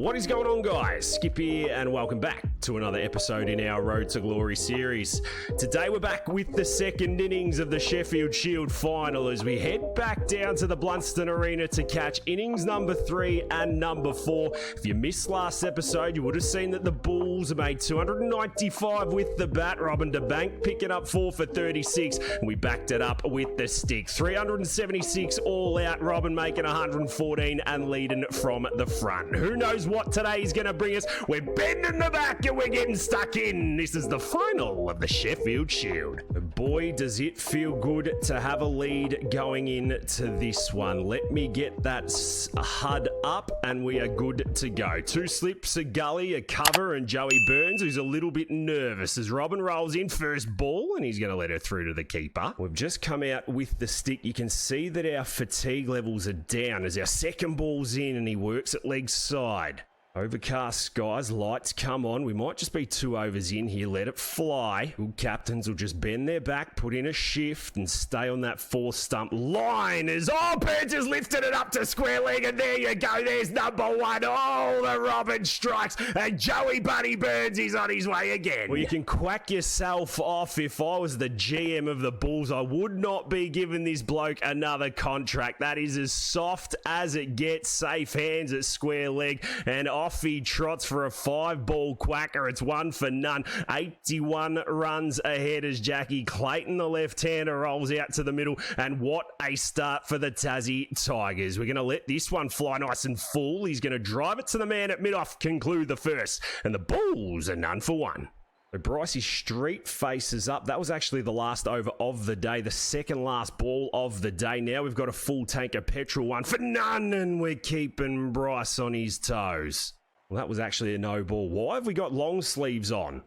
What is going on, guys? Skip here and welcome back to another episode in our Road to Glory series. Today we're back with the second innings of the Sheffield Shield final as we head back down to the Blunston Arena to catch innings number 3 and number 4. If you missed last episode, you would have seen that the Bulls made 295 with the bat. Robin DeBank picking up 4 for 36, and we backed it up with the stick. 376 all out, Robin making 114 and leading from the front. Who knows what today is going to bring us? We're bending the back and we're getting stuck in. This is the final of the Sheffield Shield. Boy, does it feel good to have a lead going into this one. Let me get that HUD up and we are good to go. 2 slips, a gully, a cover, and Joey Burns, who's a little bit nervous as Robin rolls in first ball and he's going to let her through to the keeper. We've just come out with the stick. You can see that our fatigue levels are down as our second ball's in and he works at leg side. Overcast skies, lights come on. We might just be 2 overs in here. Let it fly. Good captains will just bend their back, put in a shift, and stay on that 4th stump line. As Burns has lifted it up to square leg, and there you go. There's number 1. Oh, the Robin strikes, and Joey Buddy Burns is on his way again. Well, you can quack yourself off. If I was the GM of the Bulls, I would not be giving this bloke another contract. That is as soft as it gets. Safe hands at square leg, and off he trots for a 5-ball quacker. It's 1 for none. 81 runs ahead as Jackie Clayton, the left-hander, rolls out to the middle. And what a start for the Tassie Tigers. We're going to let this one fly nice and full. He's going to drive it to the man at mid-off, conclude the first. And the Bulls are none for 1. So Brycey Street faces up. That was actually the last over of the day, the second last ball of the day. Now we've got a full tank of petrol, 1 for none, and we're keeping Bryce on his toes. Well, that was actually a no ball. Why have we got long sleeves on?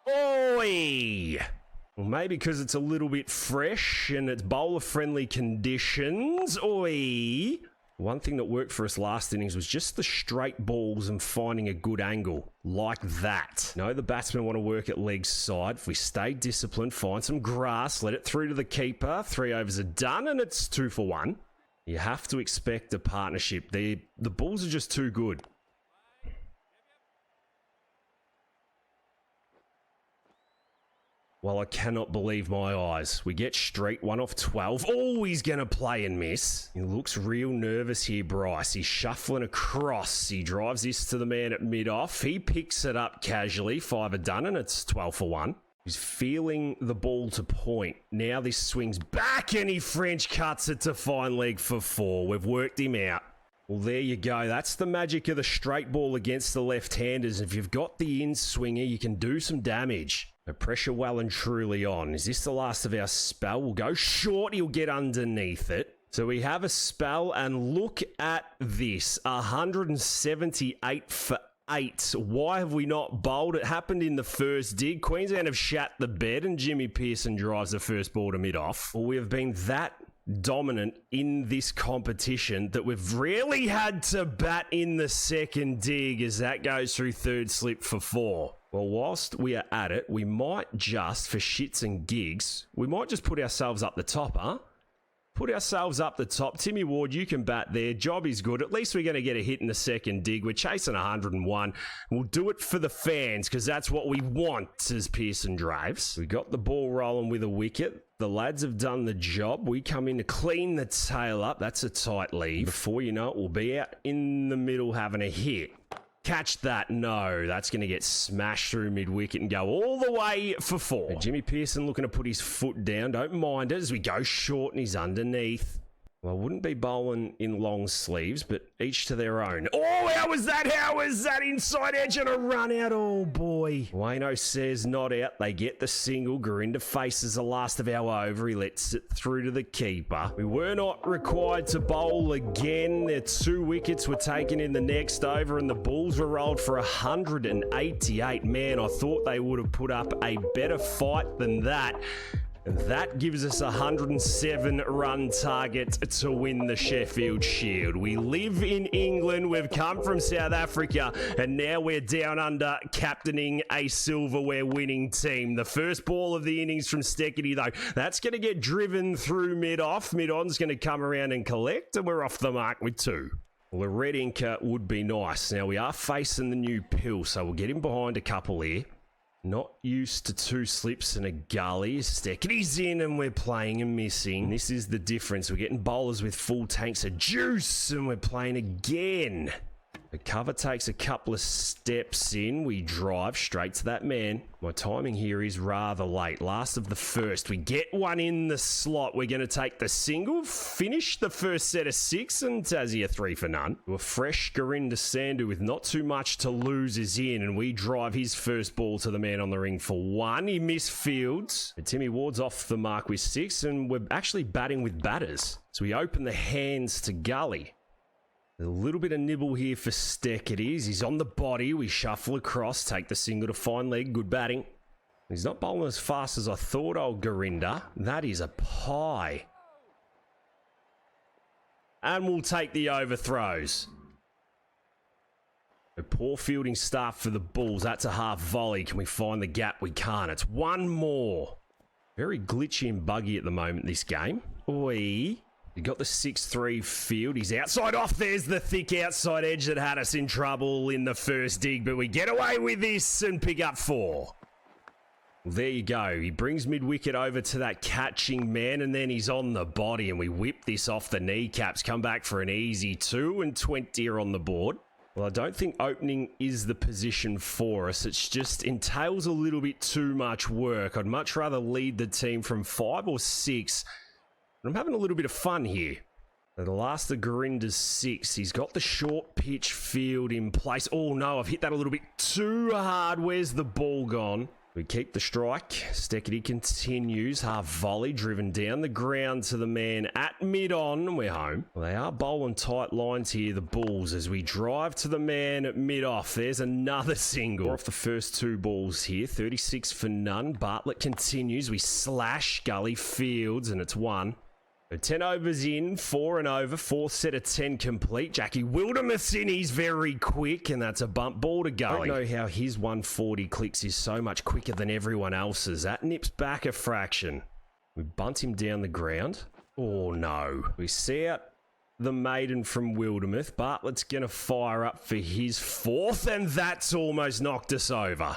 Oi! Well, maybe because it's a little bit fresh and it's bowler-friendly conditions. Oi! One thing that worked for us last innings was just the straight balls and finding a good angle, like that. No, the batsmen want to work at leg side. If we stay disciplined, find some grass, let it through to the keeper. 3 overs are done, and it's 2 for 1. You have to expect a partnership. The Bulls are just too good. Well, I cannot believe my eyes. We get Street, 1 off 12. Oh, he's going to play and miss. He looks real nervous here, Bryce. He's shuffling across. He drives this to the man at mid-off. He picks it up casually. 5 are done, and it's 12 for 1. He's feeling the ball to point. Now this swings back, and he French cuts it to fine leg for 4. We've worked him out. Well, there you go. That's the magic of the straight ball against the left-handers. If you've got the in-swinger, you can do some damage. The pressure well and truly on. Is this the last of our spell? We'll go short. He'll get underneath it. So we have a spell, and look at this. 178 for 8. Why have we not bowled? It happened in the first dig. Queensland have shat the bed, and Jimmy Pearson drives the first ball to mid-off. Well, we have been that dominant in this competition that we've really had to bat in the second dig as that goes through 3rd slip for 4. Well, whilst we are at it, we might just, for shits and gigs, we might just put ourselves up the top, huh? Put ourselves up the top. Timmy Ward, you can bat there. Job is good. At least we're going to get a hit in the second dig. We're chasing 101. We'll do it for the fans because that's what we want as Pearson drives. We got the ball rolling with a wicket. The lads have done the job. We come in to clean the tail up. That's a tight lead. Before you know it, we'll be out in the middle having a hit. Catch that. No, that's going to get smashed through mid-wicket and go all the way for 4. And Jimmy Pearson looking to put his foot down. Don't mind it as we go short and he's underneath. Well, I wouldn't be bowling in long sleeves, but each to their own. Oh, how was that? How was that? Inside edge and a run out. Oh, boy. Wayno says not out. They get the single. Gurinder faces the last of our over. He lets it through to the keeper. We were not required to bowl again. Their 2 wickets were taken in the next over, and the Bulls were rolled for 188. Man, I thought they would have put up a better fight than that. And that gives us a 107-run target to win the Sheffield Shield. We live in England, we've come from South Africa, and now we're down under captaining a silverware winning team. The first ball of the innings from Steckity, though, that's going to get driven through mid-off. Mid-on's going to come around and collect, and we're off the mark with 2. Well, a red inker would be nice. Now, we are facing the new pill, so we'll get him behind a couple here. Not used to 2 slips and a gully. Stekkety's in and we're playing and missing. This is the difference. We're getting bowlers with full tanks of juice and we're playing again. The cover takes a couple of steps in. We drive straight to that man. My timing here is rather late. Last of the first. We get one in the slot. We're going to take the single, finish the first set of 6, and Tassie a 3 for none. A fresh Gurinder Sandhu with not too much to lose is in, and we drive his first ball to the man on the ring for 1. He misfields. But Timmy Ward's off the mark with 6, and we're actually batting with batters. So we open the hands to Gully. A little bit of nibble here for Steck it is. He's on the body. We shuffle across, take the single to fine leg. Good batting. He's not bowling as fast as I thought, old Gurinder. That is a pie. And we'll take the overthrows. A poor fielding start for the Bulls. That's a half volley. Can we find the gap? We can't. It's 1 more. Very glitchy and buggy at the moment, this game. Oi. He got the 6-3 field. He's outside off. There's the thick outside edge that had us in trouble in the first dig, but we get away with this and pick up 4. Well, there you go. He brings mid-wicket over to that catching man, and then he's on the body, and we whip this off the kneecaps. Come back for an easy 2, and 20 are on the board. Well, I don't think opening is the position for us. It's just entails a little bit too much work. I'd much rather lead the team from 5 or 6. I'm having a little bit of fun here. The last of Gurinder's 6. He's got the short pitch field in place. Oh no, I've hit that a little bit too hard. Where's the ball gone? We keep the strike. Steckety continues. Half volley driven down the ground to the man at mid-on. And we're home. Well, they are bowling tight lines here, the Bulls, as we drive to the man at mid-off. There's another single. We're off the first 2 balls here. 36 for none. Bartlett continues. We slash Gully fields, and it's 1. 10 overs in, 4 and over, 4th set of 10 complete. Jackie Wildermuth's in, he's very quick, and that's a bump ball to Gully. I don't know how his 140 clicks is so much quicker than everyone else's. That nips back a fraction. We bunt him down the ground. Oh no. We see out the maiden from Wildermuth. Bartlett's going to fire up for his 4th, and that's almost knocked us over.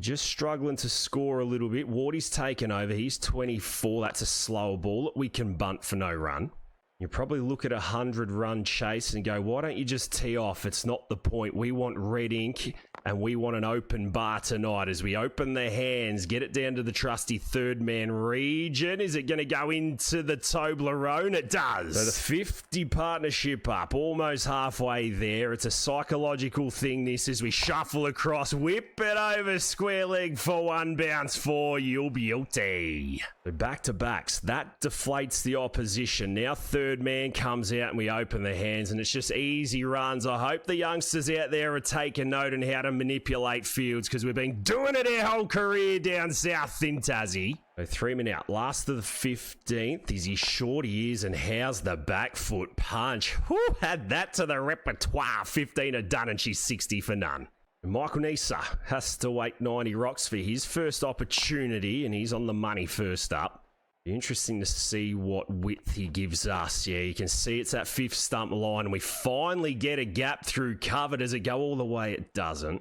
Just struggling to score a little bit. Wardy's taken over. He's 24. That's a slower ball that we can bunt for no run. You probably look at a 100-run chase and go, why don't you just tee off? It's not the point. We want red ink and we want an open bar tonight as we open the hands, get it down to the trusty 3rd man region. Is it going to go into the Toblerone? It does. So the 50 partnership up, almost halfway there. It's a psychological thing, this, as we shuffle across, whip it over square leg for 1 bounce for you'll be guilty. So back-to-backs, that deflates the opposition. Now 3rd man comes out and we open the hands, and it's just easy runs. I hope the youngsters out there are taking note on how to manipulate fields, because we've been doing it our whole career down south in Tassie. So 3 men out. Last of the 15th. Is he short? He is, and how's the back foot punch? Whew, add that to the repertoire. 15 are done, and she's 60 for none. Michael Nisa has to wait 90 rocks for his first opportunity, and he's on the money first up. Be interesting to see what width he gives us. Yeah, you can see it's that 5th stump line, and we finally get a gap through cover. Does it go all the way? It doesn't.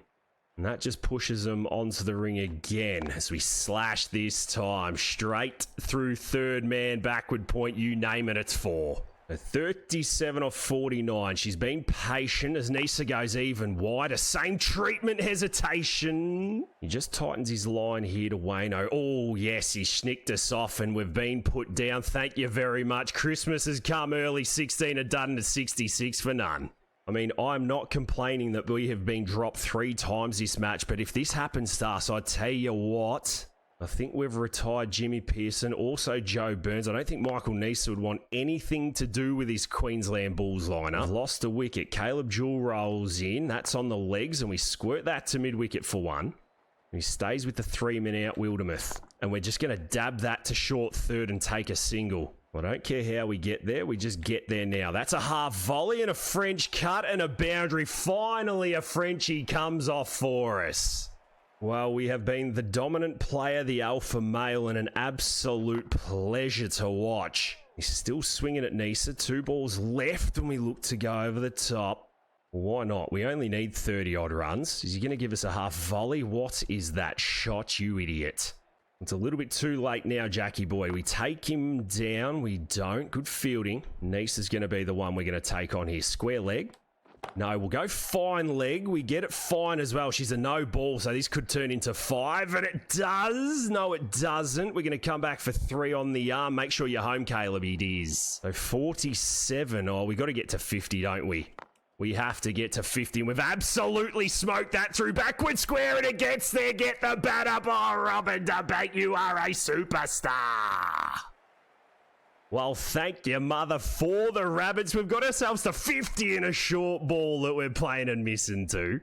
And that just pushes them onto the ring again as we slash this time. Straight through 3rd man, backward point, you name it, it's 4. A 37 off 49. She's been patient as Nisa goes even wider. Same treatment, hesitation. He just tightens his line here to Wayno. Oh, yes, he schnicked us off and we've been put down. Thank you very much. Christmas has come early. 16 are done to 66 for none. I mean, I'm not complaining that we have been dropped 3 times this match, but if this happens to us, I tell you what, I think we've retired Jimmy Pearson, also Joe Burns. I don't think Michael Nisa would want anything to do with his Queensland Bulls lineup. We've lost a wicket. Caleb Jewell rolls in. That's on the legs, and we squirt that to mid-wicket for 1. He stays with the 3 men out, Wildermuth. And we're just going to dab that to short 3rd and take a single. I don't care how we get there. We just get there now. That's a half volley and a French cut and a boundary. Finally, a Frenchie comes off for us. Well, we have been the dominant player, the alpha male, and an absolute pleasure to watch. He's still swinging at Nisa. 2 balls left when we look to go over the top. Why not? We only need 30-odd runs. Is he going to give us a half volley? What is that shot, you idiot? It's a little bit too late now, Jackie boy. We take him down. We don't. Good fielding. Nisa's going to be the one we're going to take on here. Square leg. No, we'll go fine leg. We get it fine as well. She's a no ball, so this could turn into 5, and it does. No, it doesn't. We're going to come back for 3 on the arm. Make sure you're home, Caleb. It is. So 47. Oh, we got to get to 50, don't we? We have to get to 50, and we've absolutely smoked that through backward square, and it gets there. Get the bat up. Oh, Robin DeBank, you are a superstar. Well, thank you, mother, for the rabbits. We've got ourselves to 50 in a short ball that we're playing and missing to.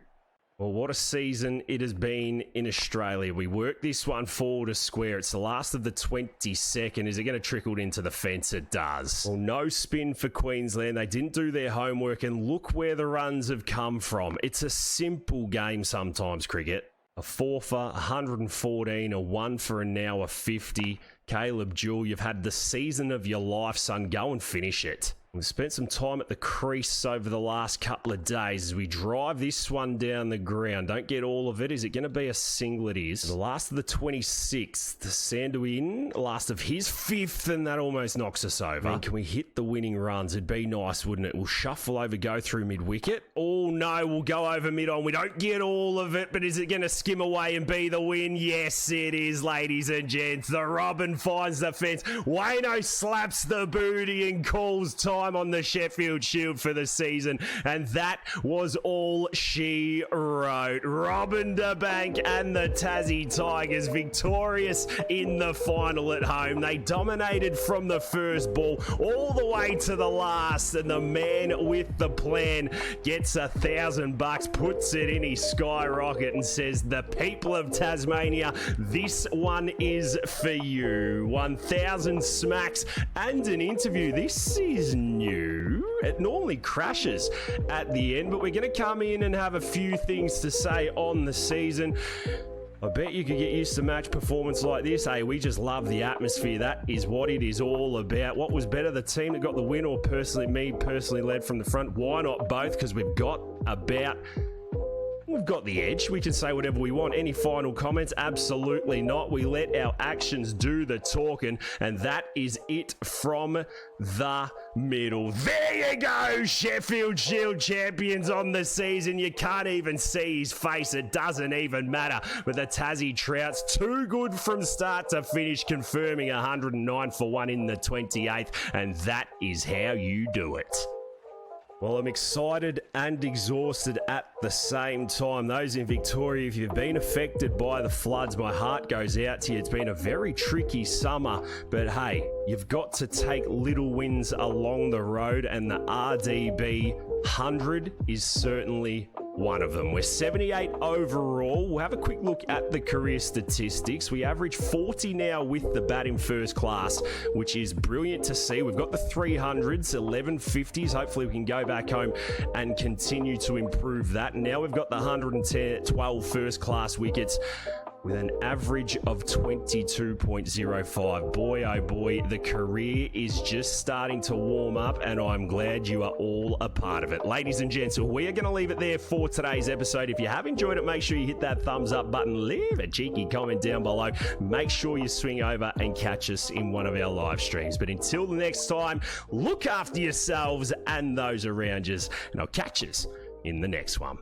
Well, what a season it has been in Australia. We worked this one forward to square. It's the last of the 22nd. Is it going to trickle into the fence? It does. Well, no spin for Queensland. They didn't do their homework, and look where the runs have come from. It's a simple game sometimes, cricket. A 4 for 114, a 1 for and now a 50. Caleb Jewell, you've had the season of your life, son. Go and finish it. We've spent some time at the crease over the last couple of days as we drive this one down the ground. Don't get all of it. Is it going to be a single? It is. The last of the 26th. Sandu in. Last of his 5th, and that almost knocks us over. I mean, can we hit the winning runs? It'd be nice, wouldn't it? We'll shuffle over, go through mid-wicket. Oh, no, we'll go over mid-on. We don't get all of it, but is it going to skim away and be the win? Yes, it is, ladies and gents. The Robin finds the fence. Wayno slaps the booty and calls time on the Sheffield Shield for the season, and that was all she wrote. Robin DeBank and the Tassie Tigers victorious in the final at home. They dominated from the first ball all the way to the last, and the man with the plan gets $1,000, puts it in his skyrocket, and says, the people of Tasmania, this one is for you. 1,000 smacks and an interview. This is new. It normally crashes at the end, but we're going to come in and have a few things to say on the season. I bet you could get used to match performance like this. Hey, we just love the atmosphere. That is what it is all about. What was better, the team that got the win, or me personally led from the front? Why not both? Because we've got the edge. We can say whatever we want. Any final comments? Absolutely not. We let our actions do the talking, and that is it from the middle. There you go, Sheffield Shield champions on the season. You can't even see his face. It doesn't even matter. But the Tassie Trouts, too good from start to finish, confirming 109 for 1 in the 28th, and that is how you do it. Well, I'm excited and exhausted at the same time. Those in Victoria, if you've been affected by the floods, my heart goes out to you. It's been a very tricky summer, but hey, you've got to take little wins along the road, and the RDB 100 is certainly one of them. We're 78 overall. We'll have a quick look at the career statistics. We average 40 now with the bat in first class, which is brilliant to see. We've got the 300s, 1150s. Hopefully we can go back home and continue to improve that. And now we've got the 112 first class wickets with an average of 22.05. Boy, oh boy, the career is just starting to warm up, and I'm glad you are all a part of it. Ladies and gents, we are going to leave it there for today's episode. If you have enjoyed it, make sure you hit that thumbs up button, leave a cheeky comment down below. Make sure you swing over and catch us in one of our live streams. But until the next time, look after yourselves and those around you, and I'll catch us in the next one.